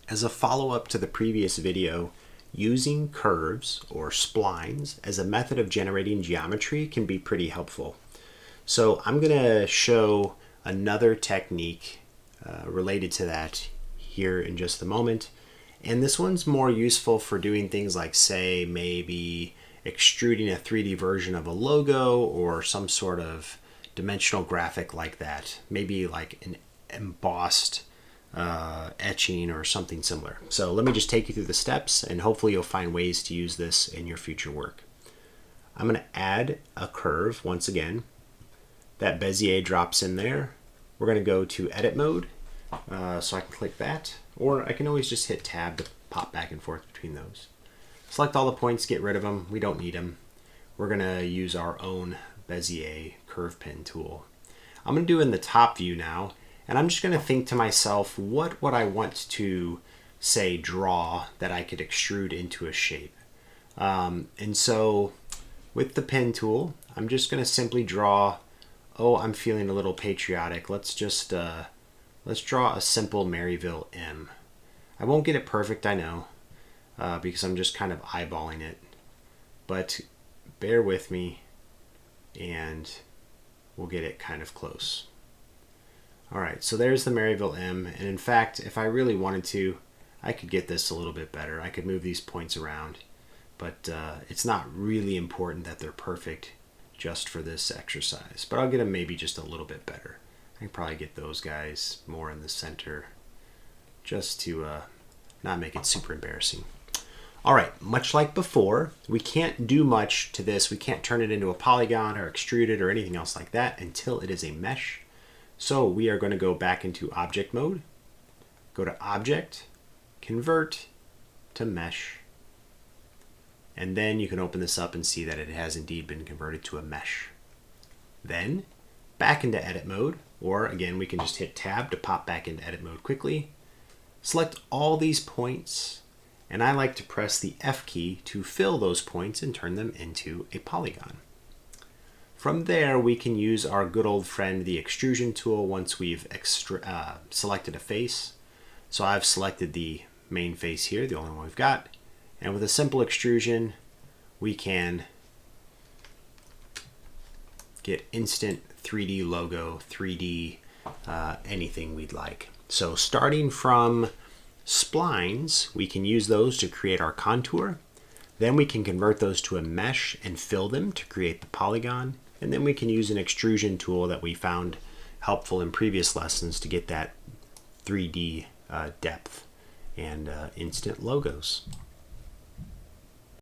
As a follow-up to the previous video, using curves or splines as a method of generating geometry can be pretty helpful. So I'm going to show another technique related to that here in just a moment. And this one's more useful for doing things like, say, maybe extruding a 3D version of a logo or some sort of dimensional graphic like that. Maybe like an embossed etching or something similar. So let me just take you through the steps and hopefully you'll find ways to use this in your future work. I'm going to add a curve once again. That Bezier drops in there. We're going to go to edit mode. So I can click that, or I can always just hit tab to pop back and forth between those. Select all the points, get rid of them. We don't need them. We're going to use our own Bezier curve pen tool. I'm going to do in the top view now. And I'm just going to think to myself, what would I want to, say, draw that I could extrude into a shape? And so with the pen tool, I'm just going to simply draw, I'm feeling a little patriotic. Let's draw a simple Maryville M. I won't get it perfect, I know, because I'm just kind of eyeballing it. But bear with me and we'll get it kind of close. All right, so there's the Maryville M, and in fact, if I really wanted to, I could get this a little bit better. I could move these points around, but it's not really important that they're perfect just for this exercise, but I'll get them maybe just a little bit better. I can probably get those guys more in the center just to not make it super embarrassing. All right, much like before, we can't do much to this. We can't turn it into a polygon or extrude it or anything else like that until it is a mesh. So we are going to go back into object mode, go to object, convert to mesh, and then you can open this up and see that it has indeed been converted to a mesh. Then back into edit mode, or again, we can just hit tab to pop back into edit mode quickly. Select all these points, and I like to press the F key to fill those points and turn them into a polygon. From there, we can use our good old friend, the extrusion tool, once we've selected a face. So I've selected the main face here, the only one we've got. And with a simple extrusion, we can get instant 3D logo, 3D anything we'd like. So starting from splines, we can use those to create our contour. Then we can convert those to a mesh and fill them to create the polygon. And then we can use an extrusion tool that we found helpful in previous lessons to get that 3D depth and instant logos.